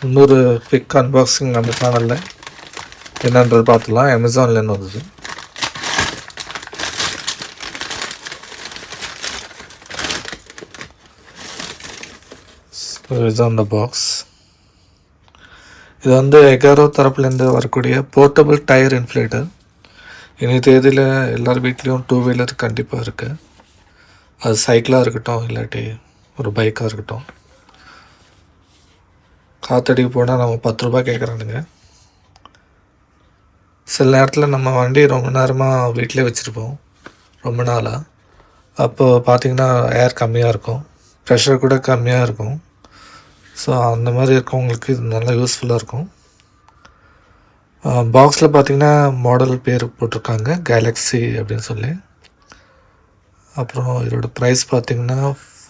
இன்னொரு quick unboxing நம்ம சேனலில் என்னன்றது பார்த்துலாம். அமேசான்லேருந்து வந்தது. இதுதான் அந்த பாக்ஸ். இது வந்து எகாரோ தரப்புலேருந்து வரக்கூடிய போர்ட்டபிள் டயர் இன்ஃப்ளேட்டர். இனி தேதியில் எல்லார் வீட்லேயும் 2 வீலர் கண்டிப்பாக இருக்குது. அது சைக்கிளாக இருக்கட்டும், இல்லாட்டி ஒரு பைக்காக இருக்கட்டும். காற்றடிக்க போனால் நம்ம 10 ரூபா கேட்குறானுங்க. சில நேரத்தில் நம்ம வண்டி ரொம்ப நேரமாக வீட்டிலே வச்சுருப்போம், ரொம்ப நாளாக. அப்போது பார்த்திங்கன்னா ஏர் கம்மியாக இருக்கும், ப்ரெஷர் கூட கம்மியாக இருக்கும். ஸோ அந்த மாதிரி இருக்கவங்களுக்கு இது நல்லா யூஸ்ஃபுல்லாக இருக்கும். பாக்ஸில் பார்த்திங்கன்னா மாடல் பேர் போட்டிருக்காங்க, கேலக்ஸி அப்படின்னு சொல்லி. அப்புறம் இதோட ப்ரைஸ் பார்த்திங்கன்னா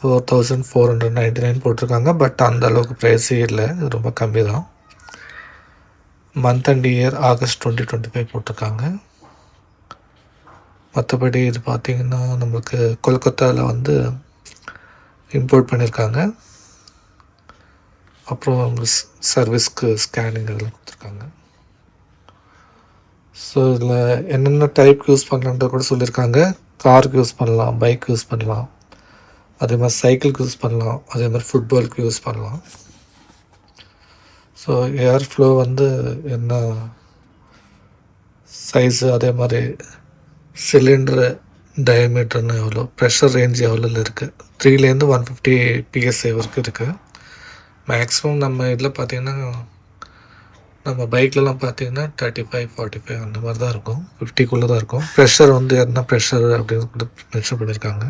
4499 போட்டிருக்காங்க. பட் அந்த அளவுக்கு ப்ரைஸே இல்லை, இது ரொம்ப கம்மி தான். மந்த் அண்ட் இயர் ஆகஸ்ட் 2025 போட்டிருக்காங்க. மற்றபடி இது பார்த்திங்கன்னா நம்மளுக்கு கொல்கத்தாவில் வந்து இம்போர்ட் பண்ணியிருக்காங்க. அப்புறம் சர்வீஸ்க்கு ஸ்கேனிங் இதெல்லாம் கொடுத்துருக்காங்க. ஸோ இதில் என்னென்ன டைப் யூஸ் பண்ணலான்ற கூட சொல்லியிருக்காங்க. காருக்கு யூஸ் பண்ணலாம், பைக் யூஸ் பண்ணலாம், அதே மாதிரி சைக்கிளுக்கு யூஸ் பண்ணலாம், அதே மாதிரி ஃபுட்பாலுக்கு யூஸ் பண்ணலாம். ஸோ ஏர் ஃப்ளோ வந்து என்ன சைஸு, அதே மாதிரி சிலிண்டரு டயமீட்டர்னு எவ்வளோ, ப்ரெஷர் ரேஞ்ச் எவ்வளோல இருக்குது, 3லேருந்து 150 PSI வரைக்கும் இருக்குது. மேக்ஸிமம் நம்ம இதில் பார்த்திங்கன்னா நம்ம பைக்லலாம் பார்த்திங்கன்னா 35, 45 அந்த மாதிரி தான் இருக்கும், 50க்குள்ளே தான் இருக்கும். ப்ரெஷர் வந்து என்ன ப்ரெஷர் அப்படின்னு கூட மென்ஷன் பண்ணியிருக்காங்க.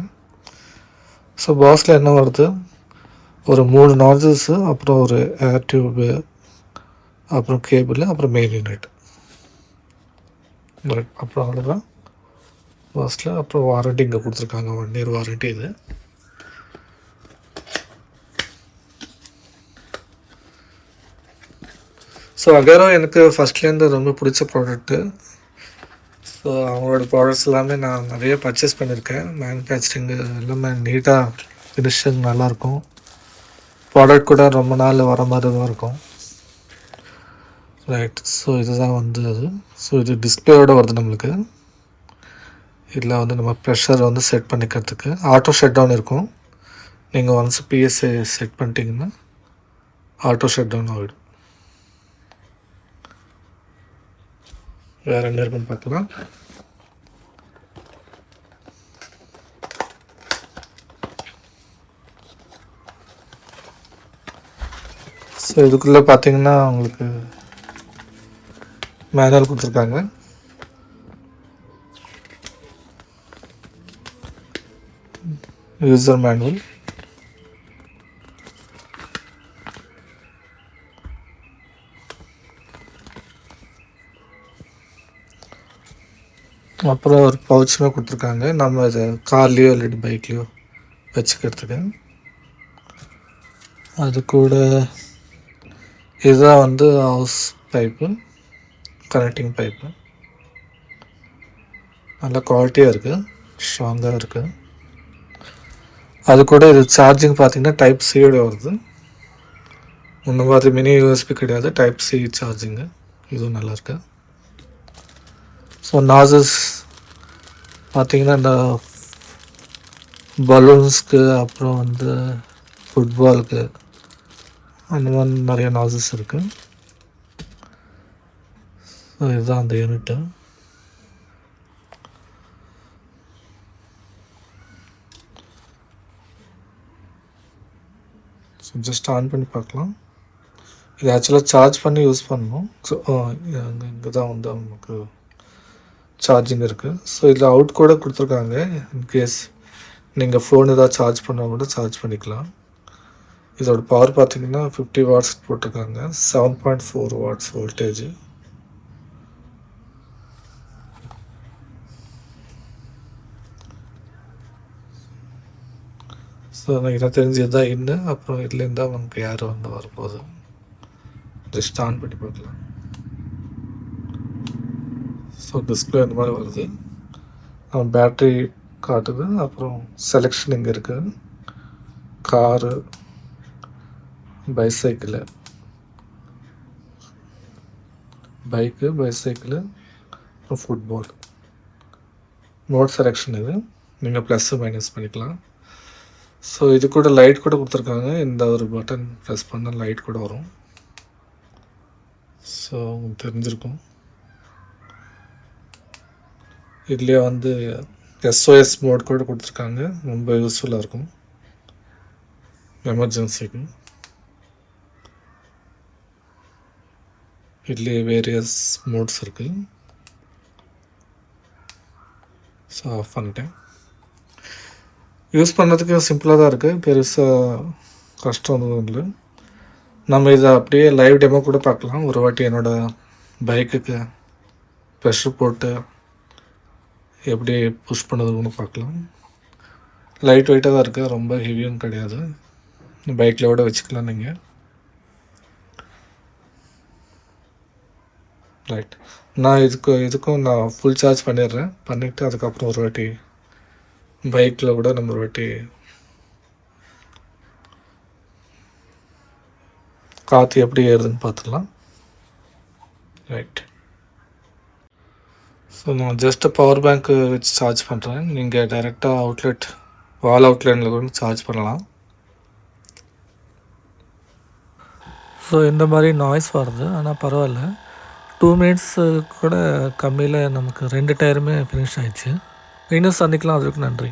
ஸோ பாக்ஸில் என்ன வருது, ஒரு 3 நாசல்ஸு, அப்புறம் ஒரு ஏர் டியூபு, அப்புறம் கேபிள், அப்புறம் மெயின் யூனிட். அப்புறம் அவ்வளோதான் பாக்ஸில். அப்புறம் வாரண்ட்டி இங்கே கொடுத்துருக்காங்க, 1 இயர் வாரண்ட்டி இது. ஸோ அகேரோ எனக்கு ஃபஸ்ட்லேருந்து ரொம்ப பிடிச்ச ப்ராடக்ட்டு. ஸோ அவங்களோட ப்ராடக்ட்ஸ் எல்லாமே நான் நிறைய பர்ச்சேஸ் பண்ணியிருக்கேன். மேனுஃபேக்சரிங்கு எல்லாமே நீட்டாக, ஃபினிஷிங் நல்லாயிருக்கும். ப்ராடக்ட் கூட ரொம்ப நாள் வர மாதிரி தான் இருக்கும். ரைட். ஸோ இதுதான் வந்து அது. ஸோ இது டிஸ்பிளேயோடு வருது நம்மளுக்கு. இதில் வந்து நம்ம ப்ரெஷர் வந்து செட் பண்ணிக்கிறதுக்கு ஆட்டோ ஷட் டவுன் இருக்கும். நீங்கள் ஒன்ஸ் PSI செட் பண்ணிட்டீங்கன்னா ஆட்டோ ஷட் டவுன் ஆகிடும். வேறு என்ன இருக்குன்னு பார்க்கலாம். ஸோ இதுக்குள்ளே பார்த்தீங்கன்னா உங்களுக்கு மேனுவல் கொடுத்துருக்காங்க. User manual. அப்புறம் ஒரு பவுச்சுமே கொடுத்துருக்காங்க, நம்ம இதை கார்லேயோ இல்லாட்டி பைக்லேயோ வச்சுக்கிறதுக்கு. அது கூட இதுதான் வந்து ஹவுஸ் பைப்பு, கனெக்டிங் பைப்பு. நல்ல குவாலிட்டியாக இருக்குது, ஸ்ட்ராங்காக இருக்குது. அது கூட இது சார்ஜிங் பார்த்திங்கன்னா டைப் சியோட வருது. முன்ன மாதிரி மினி USB கிடையாது, டைப் C சார்ஜிங்கு. இதுவும் நல்லாயிருக்கு. ஸோ நாசல்ஸ் பார்த்திங்கன்னா இந்த பலூன்ஸ்க்கு, அப்புறம் வந்து ஃபுட்பாலுக்கு, அந்த மாதிரி நிறைய நாசல்ஸ் இருக்குது. ஸோ இதுதான் அந்த யூனிட்டு. ஸோ ஜஸ்ட் ஆன் பண்ணி பார்க்கலாம். இது ஆக்சுவலாக சார்ஜ் பண்ணி யூஸ் பண்ணணும். ஸோ இங்கே தான் வந்து நமக்கு சார்ஜிங் இருக்குது. ஸோ இதில் அவுட் கூட கொடுத்துருக்காங்க, இன்கேஸ் நீங்கள் ஃபோன் ஏதாவது சார்ஜ் பண்ணால் கூட சார்ஜ் பண்ணிக்கலாம். இதோட பவர் பார்த்திங்கன்னா 50 வாட்ஸ் போட்டிருக்காங்க, 7.4 வாட்ஸ் வோல்டேஜ். ஸோ எனக்கு தெரிஞ்சது தான் இன்னும். அப்புறம் இதுலேருந்து தான் நமக்கு யார் வந்து வரப்போகுது. ஜஸ்ட் ஆன் பண்ணி பார்க்கலாம். ஸோ டிஸ்பிளே இந்த மாதிரி வருது, பேட்ரி காட்டுது. அப்புறம் செலெக்ஷன் இங்கே இருக்குது, car, bicycle, bike, bicycle, football mode selection இது. நீங்கள் ப்ளஸ்ஸு மைனஸ் பண்ணிக்கலாம். ஸோ இது கூட லைட் கூட கொடுத்துருக்காங்க. இந்த ஒரு பட்டன் ப்ரெஸ் பண்ணால் லைட் கூட வரும். ஸோ உங்களுக்கு தெரிஞ்சிருக்கும். இதுலேயே வந்து SOS மோட் கூட கொடுத்துருக்காங்க. ரொம்ப யூஸ்ஃபுல்லாக இருக்கும் எமர்ஜென்சிக்கு. இதுலேயே வேரியஸ் மோட்ஸ் இருக்குது. ஸோ ஆஃப் பண்ணிட்டேன். யூஸ் பண்ணுறதுக்கு சிம்பிளாக தான் இருக்குது, பெருசாக கஷ்டம் ஒன்றும் இல்லை. நம்ம இதை அப்படியே லைவ் டெமோ கூட பார்க்கலாம். ஒரு வாட்டி என்னோடய பைக்குக்கு ப்ரெஷர் போட்டு எப்படி புஷ் பண்ணதுன்னு பார்க்கலாம். லைட் வெயிட்டாக தான் இருக்குது, ரொம்ப ஹெவியும் கிடையாது. பைக்கில் விட வச்சுக்கலாம் நீங்கள். ரைட், நான் இதுக்கும் நான் ஃபுல் சார்ஜ் பண்ணிவிட்டு அதுக்கப்புறம் ஒரு வாட்டி பைக்கில் கூட நம்ம ஒரு வாட்டி காற்று எப்படி ஏறுதுன்னு பார்த்துக்கலாம். ரைட், ஸோ நான் ஜஸ்ட்டு பவர் பேங்க்கு வச்சு சார்ஜ் பண்ணுறேன். நீங்கள் டைரெக்டாக வால் அவுட்லைனில் கூட சார்ஜ் பண்ணலாம். ஸோ இந்த மாதிரி நாய்ஸ் வருது, ஆனால் பரவாயில்ல. 2 மினிட்ஸ் கூட கம்மியில் நமக்கு 2 டயருமே ஃபினிஷ் ஆயிடுச்சு. இன்னும் சந்திக்கலாம். அதுக்கு நன்றி.